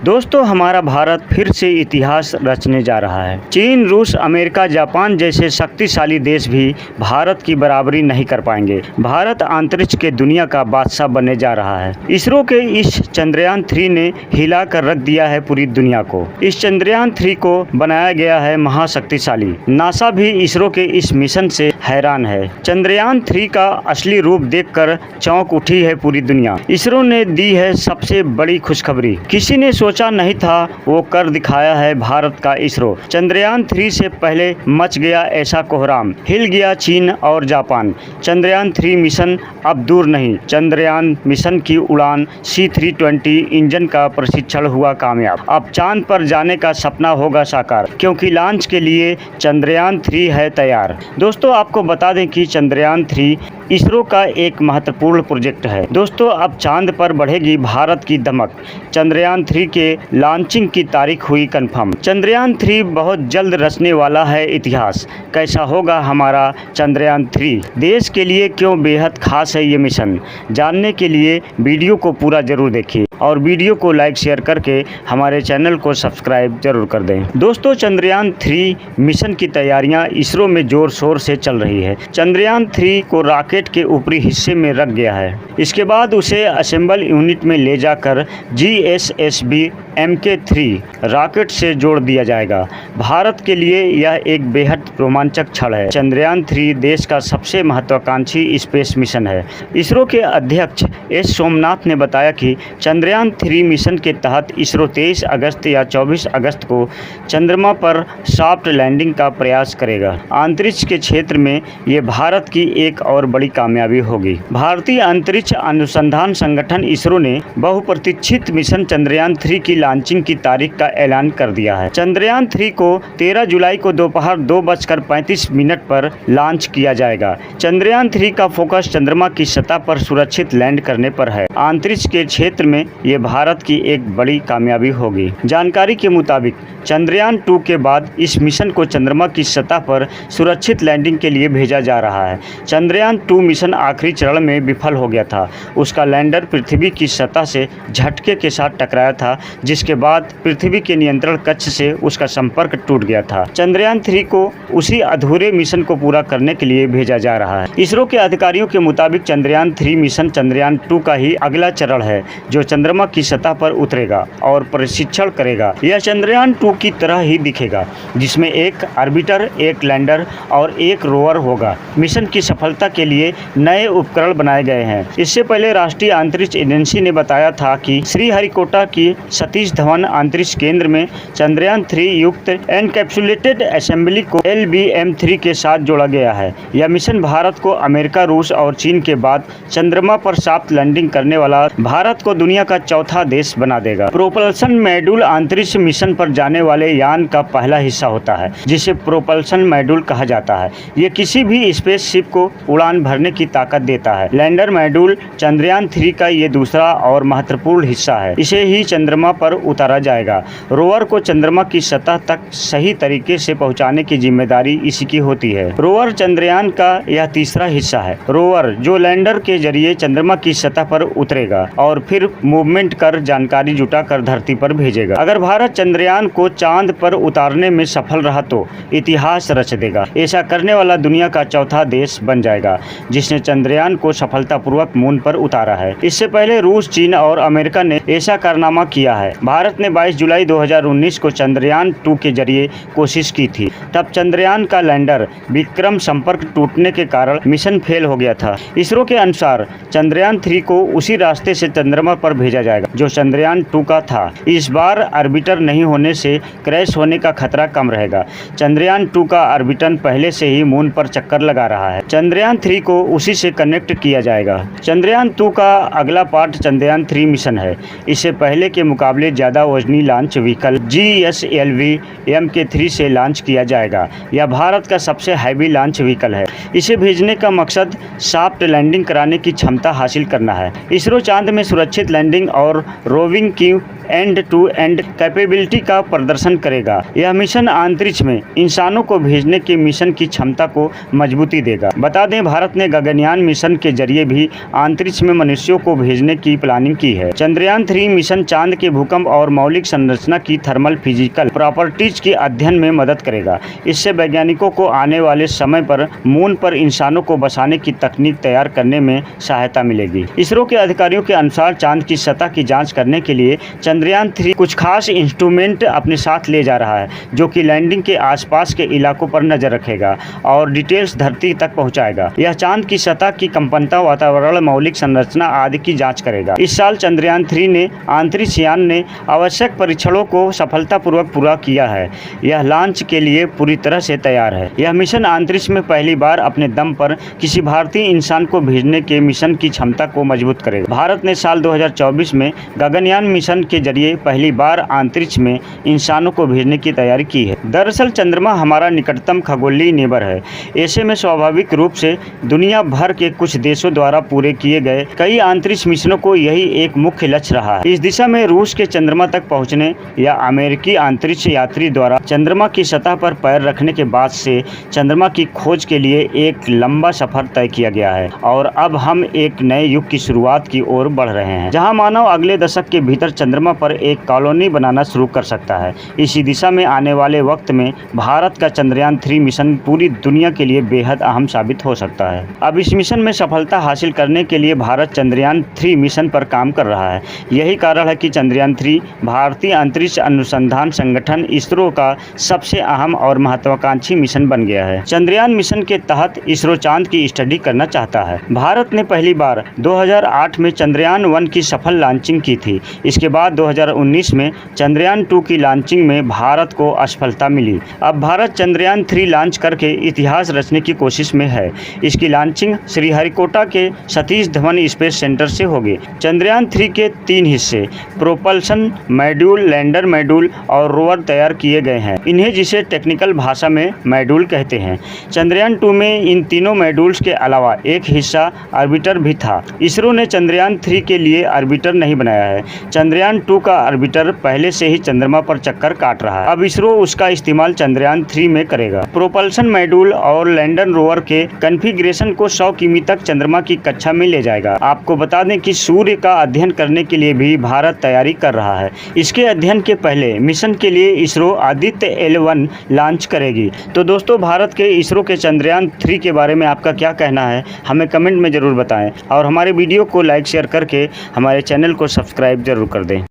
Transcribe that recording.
दोस्तों, हमारा भारत फिर से इतिहास रचने जा रहा है। चीन, रूस, अमेरिका, जापान जैसे शक्तिशाली देश भी भारत की बराबरी नहीं कर पाएंगे। भारत अंतरिक्ष के दुनिया का बादशाह बनने जा रहा है। इसरो के इस चंद्रयान 3 ने हिला कर रख दिया है पूरी दुनिया को। इस चंद्रयान 3 को बनाया गया है महाशक्तिशाली। नासा भी इसरो के इस मिशन से हैरान है। चंद्रयान 3 का असली रूप देखकर चौंक उठी है पूरी दुनिया। इसरो ने दी है सबसे बड़ी खुशखबरी। किसी ने सोचा नहीं था, वो कर दिखाया है भारत का इसरो। चंद्रयान 3 से पहले मच गया ऐसा कोहराम, हिल गया चीन और जापान। चंद्रयान 3 मिशन अब दूर नहीं। चंद्रयान मिशन की उड़ान C-320 इंजन का प्रशिक्षण हुआ कामयाब। अब चांद पर जाने का सपना होगा साकार, क्योंकि लॉन्च के लिए चंद्रयान 3 है तैयार। दोस्तों, आपको बता दें कि चंद्रयान 3 इसरो का एक महत्वपूर्ण प्रोजेक्ट है। दोस्तों, अब चांद पर बढ़ेगी भारत की धमक। चंद्रयान 3 के लॉन्चिंग की तारीख हुई कंफर्म। चंद्रयान 3 बहुत जल्द रचने वाला है इतिहास। कैसा होगा हमारा चंद्रयान 3? देश के लिए क्यों बेहद खास है ये मिशन? जानने के लिए वीडियो को पूरा जरूर देखिए और वीडियो को लाइक शेयर करके हमारे चैनल को सब्सक्राइब जरूर कर दें। दोस्तों, चंद्रयान 3 मिशन की तैयारियां इसरो में जोर शोर से चल रही है। चंद्रयान 3 को रॉकेट के ऊपरी हिस्से में रख गया है। इसके बाद उसे असेंबल यूनिट में ले जाकर GSSB Mk3 रॉकेट से जोड़ दिया जाएगा। भारत के लिए यह एक बेहद रोमांचक क्षण है। चंद्रयान 3 देश का सबसे महत्वाकांक्षी स्पेस मिशन है। इसरो के अध्यक्ष S सोमनाथ ने बताया कि चंद्रयान 3 मिशन के तहत इसरो 23 अगस्त या 24 अगस्त को चंद्रमा पर सॉफ्ट लैंडिंग का प्रयास करेगा। अंतरिक्ष के क्षेत्र में ये भारत की एक और बड़ी कामयाबी होगी। भारतीय अंतरिक्ष अनुसंधान संगठन इसरो ने बहुप्रतीक्षित मिशन चंद्रयान 3 की लॉन्चिंग की तारीख का ऐलान कर दिया है। चंद्रयान 3 को 13 जुलाई को दोपहर 2:35 पर लॉन्च किया जाएगा। चंद्रयान 3 का फोकस चंद्रमा की सतह पर सुरक्षित लैंड करने पर है। अंतरिक्ष के क्षेत्र में ये भारत की एक बड़ी कामयाबी होगी। जानकारी के मुताबिक चंद्रयान 2 के बाद इस मिशन को चंद्रमा की सतह पर सुरक्षित लैंडिंग के लिए भेजा जा रहा है। चंद्रयान 2 मिशन आखिरी चरण में विफल हो गया था। उसका लैंडर पृथ्वी की सतह से झटके के साथ टकराया था, जिसके बाद पृथ्वी के नियंत्रण कक्ष से उसका संपर्क टूट गया था। चंद्रयान 3 को उसी अधूरे मिशन को पूरा करने के लिए भेजा जा रहा है। इसरो के अधिकारियों के मुताबिक चंद्रयान 3 मिशन चंद्रयान 2 का ही अगला चरण है, जो चंद्रमा की सतह पर उतरेगा और प्रशिक्षण करेगा। यह चंद्रयान 2 की तरह ही दिखेगा, जिसमें एक ऑर्बिटर, एक लैंडर और एक रोवर होगा। मिशन की सफलता के लिए नए उपकरण बनाए गए हैं। इससे पहले राष्ट्रीय अंतरिक्ष एजेंसी ने बताया था कि श्रीहरिकोटा की सतीश धवन अंतरिक्ष केंद्र में चंद्रयान 3 युक्त एनकैप्सुलेटेड असेंबली को LBM-3 के साथ जोड़ा गया है। यह मिशन भारत को अमेरिका, रूस और चीन के बाद चंद्रमा पर सॉफ्ट लैंडिंग करने वाला भारत को दुनिया का चौथा देश बना देगा। प्रोपल्शन मॉड्यूल अंतरिक्ष मिशन पर जाने वाले यान का पहला हिस्सा होता है, जिसे प्रोपल्शन मॉड्यूल कहा जाता है। ये किसी भी स्पेसशिप को उड़ान भरने की ताकत देता है। लैंडर मॉड्यूल चंद्रयान 3 का ये दूसरा और महत्वपूर्ण हिस्सा है। इसे ही चंद्रमा पर उतारा जाएगा। रोवर को चंद्रमा की सतह तक सही तरीके से पहुंचाने की जिम्मेदारी इसी की होती है। रोवर चंद्रयान का यह तीसरा हिस्सा है। रोवर जो लैंडर के जरिए चंद्रमा की सतह पर उतरेगा और फिर मूवमेंट कर जानकारी जुटाकर धरती पर भेजेगा। अगर भारत चंद्रयान को चांद पर उतारने में सफल रहा तो इतिहास रच देगा। ऐसा करने वाला दुनिया का चौथा देश बन जाएगा, जिसने चंद्रयान को सफलतापूर्वक मून पर उतारा है। इससे पहले रूस, चीन और अमेरिका ने ऐसा कारनामा किया है। भारत ने 22 जुलाई 2019 को चंद्रयान 2 के जरिए कोशिश की थी। तब चंद्रयान का लैंडर विक्रम संपर्क टूटने के कारण मिशन फेल हो गया था। इसरो के अनुसार चंद्रयान 3 को उसी रास्ते से चंद्रमा पर भेजा जाएगा जो चंद्रयान 2 का था। इस बार ऑर्बिटर नहीं होने से क्रैश होने का खतरा कम रहेगा। चंद्रयान 2 का ऑर्बिटर पहले से ही मून पर चक्कर लगा रहा है। चंद्रयान 3 को उसी से कनेक्ट किया जाएगा। चंद्रयान 2 का अगला पार्ट चंद्रयान 3 मिशन है। इससे पहले के मुकाबले ज्यादा वजनी लॉन्च व्हीकल GSLV Mk3 से लॉन्च किया जाएगा। यह भारत का सबसे हैवी लॉन्च व्हीकल है। इसे भेजने का मकसद सॉफ्ट लैंडिंग कराने की क्षमता हासिल करना है। इसरो चांद में सुरक्षित लैंडिंग और रोविंग की एंड टू एंड कैपेबिलिटी का प्रदर्शन करेगा। यह मिशन अंतरिक्ष में इंसानों को भेजने के मिशन की क्षमता को मजबूती देगा। बता दें, भारत ने गगनयान मिशन के जरिए भी अंतरिक्ष में मनुष्यों को भेजने की प्लानिंग की है। चंद्रयान 3 मिशन चांद के भूकंप और मौलिक संरचना की थर्मल फिजिकल प्रॉपर्टीज के अध्ययन में मदद करेगा। इससे वैज्ञानिकों को आने वाले समय पर मून पर इंसानों को बसाने की तकनीक तैयार करने में सहायता मिलेगी। इसरो के अधिकारियों के अनुसार चांद की सतह की जांच करने के लिए चंद्रयान 3 कुछ खास इंस्ट्रूमेंट अपने साथ ले जा रहा है, जो कि लैंडिंग के आसपास के इलाकों पर नजर रखेगा और डिटेल्स धरती तक पहुंचाएगा। यह चांद की सतह की कंपनता, वातावरण, मौलिक संरचना आदि की जांच करेगा। इस साल चंद्रयान 3 ने अंतरिक्ष यान ने आवश्यक परीक्षणों को सफलतापूर्वक पूरा किया है। यह लॉन्च के लिए पूरी तरह से तैयार है। यह मिशन अंतरिक्ष में पहली बार अपने दम पर किसी भारतीय इंसान को भेजने के मिशन की क्षमता को मजबूत करेगा। भारत ने साल 2024 में गगनयान मिशन के जरिए पहली बार अंतरिक्ष में इंसानों को भेजने की तैयारी की है। दरअसल चंद्रमा हमारा निकटतम खगोलीय नेबर है। ऐसे में स्वाभाविक रूप से दुनिया भर के कुछ देशों द्वारा पूरे किए गए कई अंतरिक्ष मिशनों को यही एक मुख्य लक्ष्य रहा है। इस दिशा में रूस के चंद्रमा तक पहुंचने या अमेरिकी अंतरिक्ष यात्री द्वारा चंद्रमा की सतह पर पैर रखने के बाद से चंद्रमा की खोज के लिए एक लंबा सफर तय किया गया है और अब हम एक नए युग की शुरुआत की ओर बढ़ रहे हैं, जहां मानव अगले दशक के भीतर चंद्रमा पर एक कॉलोनी बनाना शुरू कर सकता है। इसी दिशा में आने वाले वक्त में भारत का चंद्रयान 3 मिशन पूरी दुनिया के लिए बेहद अहम साबित हो सकता है। अब इस मिशन में सफलता हासिल करने के लिए भारत चंद्रयान 3 मिशन पर काम कर रहा है। यही कारण है कि चंद्रयान 3 भारतीय अंतरिक्ष अनुसंधान संगठन इसरो का सबसे अहम और महत्वाकांक्षी मिशन बन गया है। चंद्रयान मिशन के तहत इसरो चांद की स्टडी करना चाहता है। भारत ने पहली बार 2008 में चंद्रयान 1 की सफल लॉन्चिंग की थी। इसके बाद 2019 में चंद्रयान 2 की लॉन्चिंग में भारत को असफलता मिली। अब भारत चंद्रयान 3 लॉन्च करके इतिहास रचने की कोशिश में है। इसकी लॉन्चिंग श्रीहरिकोटा के सतीश धवन स्पेस सेंटर से होगी। चंद्रयान 3 के 3 हिस्से प्रोपल्शन मॉड्यूल, लैंडर मॉड्यूल और रोवर तैयार किए गए हैं। इन्हें जिसे टेक्निकल भाषा में मॉड्यूल कहते हैं। चंद्रयान 2 में इन तीनों मॉड्यूल्स के अलावा एक हिस्सा ऑर्बिटर भी था। इसरो ने चंद्रयान 3 के लिए ऑर्बिटर नहीं बनाया है। चंद्रयान 2 का ऑर्बिटर पहले से ही चंद्रमा पर चक्कर काट रहा है। अब इसरो उसका इस्तेमाल चंद्रयान 3 में करेगा। प्रोपल्शन मॉड्यूल और लैंडर रोवर के कॉन्फ़िगरेशन को 100 किमी तक चंद्रमा की कक्षा में ले जाएगा। आपको बता दें कि सूर्य का अध्ययन करने के लिए भी भारत तैयारी कर रहा है। इसके अध्ययन के पहले मिशन के लिए इसरो आदित्य L1 लॉन्च करेगी। तो दोस्तों, भारत के इसरो के चंद्रयान 3 के बारे में आपका क्या कहना है, हमें कमेंट में ज़रूर बताएं और हमारे वीडियो को लाइक शेयर करके हमारे चैनल को सब्सक्राइब जरूर कर दें।